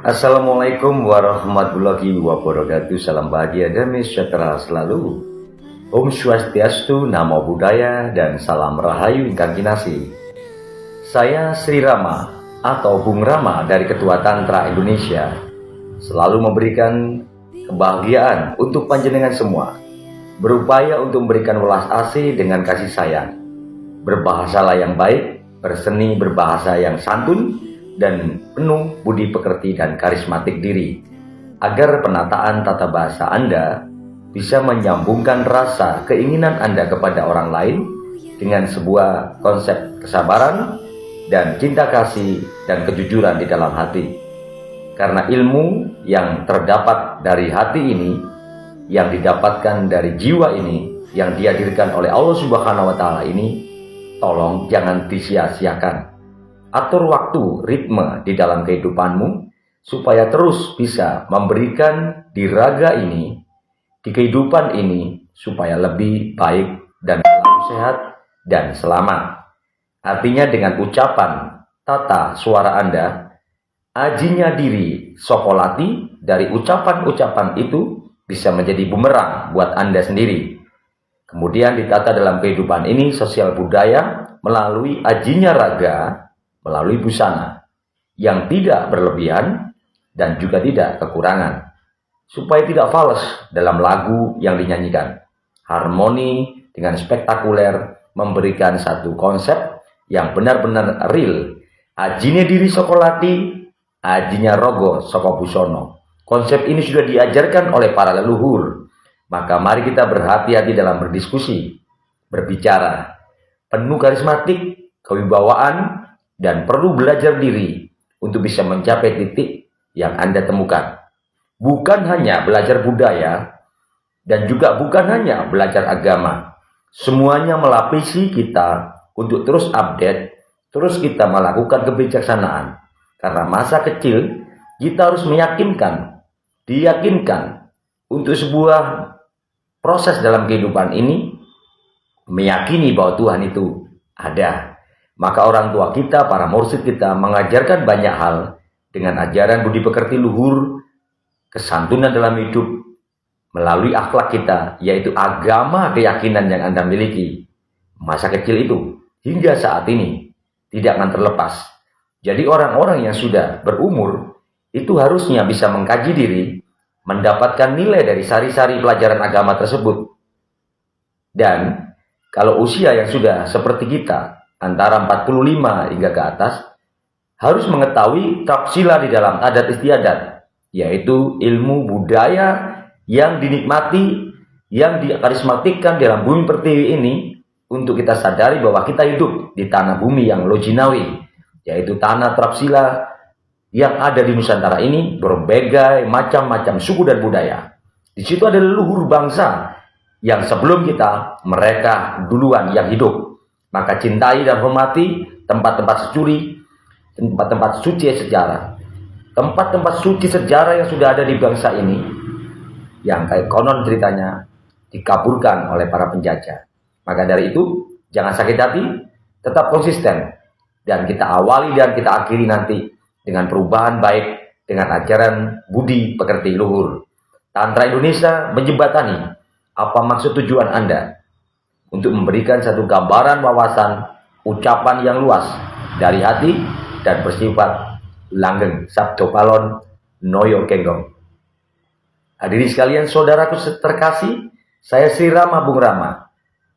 Assalamualaikum warahmatullahi wabarakatuh. Salam bahagia dan sejahtera selalu. Om Swastiastu, Namo Buddhaya, dan salam rahayu ingkang kinasih. Saya Sri Rama atau Bung Rama dari Ketua Tantra Indonesia selalu memberikan kebahagiaan untuk panjenengan semua, berupaya untuk memberikan welas asih dengan kasih sayang, berbahasalah yang baik, berseni berbahasa yang santun, dan penuh budi pekerti dan karismatik diri, agar penataan tata bahasa Anda bisa menyambungkan rasa keinginan Anda kepada orang lain dengan sebuah konsep kesabaran dan cinta kasih dan kejujuran di dalam hati. Karena ilmu yang terdapat dari hati ini, yang didapatkan dari jiwa ini, yang dihadirkan oleh Allah Subhanahu wa Ta'ala ini, tolong jangan disia-siakan. Atur waktu, ritme di dalam kehidupanmu, supaya terus bisa memberikan di raga ini, di kehidupan ini, supaya lebih baik dan selalu sehat dan selamat. Artinya dengan ucapan, tata suara Anda, ajinya diri sokolati, dari ucapan-ucapan itu bisa menjadi bumerang buat Anda sendiri. Kemudian ditata dalam kehidupan ini sosial budaya melalui ajinya raga, melalui busana yang tidak berlebihan dan juga tidak kekurangan, supaya tidak fals dalam lagu yang dinyanyikan. Harmoni dengan spektakuler, memberikan satu konsep yang benar-benar real. Ajine diri sokolati, ajinya rogo soko busono. Konsep ini sudah diajarkan oleh para leluhur. Maka mari kita berhati-hati dalam berdiskusi, berbicara, penuh karismatik, kewibawaan, dan perlu belajar diri untuk bisa mencapai titik yang Anda temukan. Bukan hanya belajar budaya dan juga bukan hanya belajar agama. Semuanya melapisi kita untuk terus update, terus kita melakukan kebijaksanaan. Karena masa kecil kita harus diyakinkan untuk sebuah proses dalam kehidupan ini, meyakini bahwa Tuhan itu ada. Maka orang tua kita, para mursyid kita mengajarkan banyak hal dengan ajaran budi pekerti luhur, kesantunan dalam hidup, melalui akhlak kita, yaitu agama keyakinan yang Anda miliki. Masa kecil itu, hingga saat ini, tidak akan terlepas. Jadi orang-orang yang sudah berumur, itu harusnya bisa mengkaji diri, mendapatkan nilai dari sari-sari pelajaran agama tersebut. Dan kalau usia yang sudah seperti kita, antara 45 hingga ke atas, harus mengetahui tafsila di dalam adat istiadat, yaitu ilmu budaya yang dinikmati, yang dikarismatikan dalam bumi pertiwi ini, untuk kita sadari bahwa kita hidup di tanah bumi yang lojinawi, yaitu tanah tafsila yang ada di Nusantara ini, berbagai macam-macam suku dan budaya. Di situ ada leluhur bangsa yang sebelum kita, mereka duluan yang hidup. Maka cintai dan hormati tempat-tempat securi, tempat-tempat suci sejarah. Tempat-tempat suci sejarah yang sudah ada di bangsa ini, yang kayak konon ceritanya dikaburkan oleh para penjajah. Maka dari itu, jangan sakit hati, tetap konsisten. Dan kita awali dan kita akhiri nanti dengan perubahan baik, dengan ajaran budi pekerti luhur. Tantra Indonesia menjembatani apa maksud tujuan Anda, untuk memberikan satu gambaran wawasan, ucapan yang luas dari hati dan bersifat langgeng sabdo palon noyo kenggong. Hadirin sekalian, saudaraku terkasih, saya Sri Rama Bung Rama,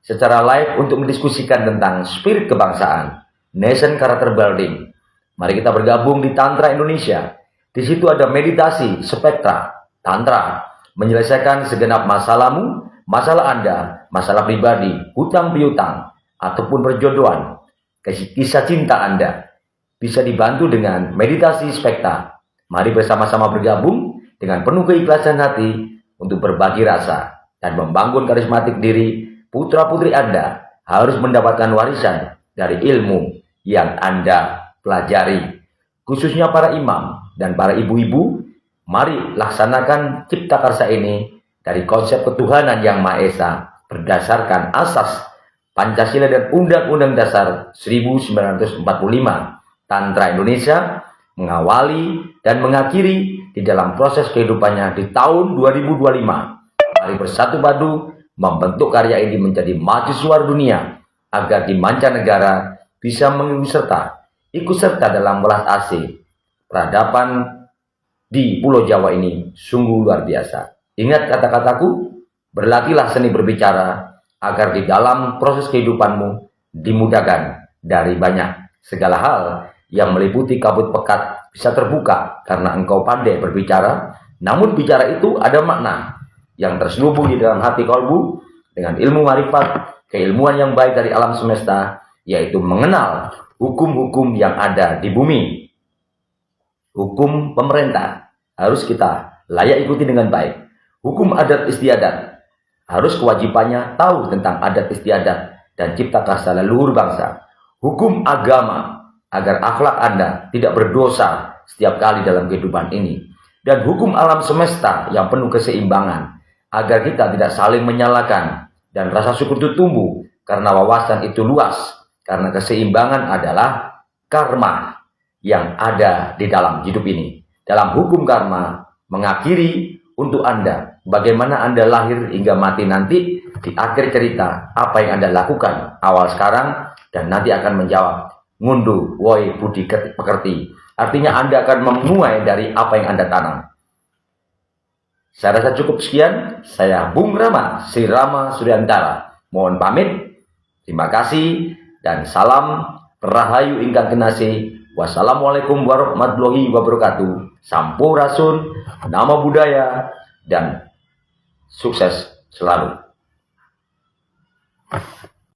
secara live untuk mendiskusikan tentang spirit kebangsaan, nation character building. Mari kita bergabung di Tantra Indonesia. Di situ ada meditasi, spektra, tantra, menyelesaikan segenap masalahmu, masalah Anda, masalah pribadi, hutang piutang, ataupun perjodohan, kisah cinta Anda, bisa dibantu dengan meditasi spekta. Mari bersama-sama bergabung dengan penuh keikhlasan hati untuk berbagi rasa dan membangun karismatik diri. Putra-putri Anda harus mendapatkan warisan dari ilmu yang Anda pelajari. Khususnya para imam dan para ibu-ibu, mari laksanakan cipta karsa ini dari konsep ketuhanan yang Maha Esa, berdasarkan asas Pancasila dan Undang-Undang Dasar 1945. Tantra Indonesia mengawali, dan mengakhiri di dalam proses kehidupannya di tahun 2025. Mari bersatu padu membentuk karya ini menjadi maju suara dunia agar di mancanegara bisa ikut serta dalam welas asih. Peradaban di Pulau Jawa ini sungguh luar biasa. Ingat kata-kataku, berlatihlah seni berbicara agar di dalam proses kehidupanmu dimudahkan dari banyak segala hal yang meliputi kabut pekat bisa terbuka karena engkau pandai berbicara. Namun bicara itu ada makna yang terselubung di dalam hati kalbu dengan ilmu marifat, keilmuan yang baik dari alam semesta, yaitu mengenal hukum-hukum yang ada di bumi. Hukum pemerintah harus kita layak ikuti dengan baik. Hukum adat istiadat harus kewajibannya tahu tentang adat istiadat dan cipta karsa leluhur bangsa. Hukum agama agar akhlak Anda tidak berdosa setiap kali dalam kehidupan ini. Dan hukum alam semesta yang penuh keseimbangan agar kita tidak saling menyalahkan dan rasa syukur itu tumbuh karena wawasan itu luas. Karena keseimbangan adalah karma yang ada di dalam hidup ini. Dalam hukum karma mengakhiri untuk Anda bagaimana Anda lahir hingga mati nanti. Di akhir cerita apa yang Anda lakukan awal sekarang dan nanti akan menjawab ngunduh woi budi pekerti. Artinya Anda akan menuai dari apa yang Anda tanam. Saya rasa cukup sekian. Saya Bung Rama, Sri Rama Suryantara. Mohon pamit. Terima kasih dan salam rahayu ingkang kinasih. Wassalamualaikum warahmatullahi wabarakatuh. Sampurasun, nama budaya, dan sukses selalu.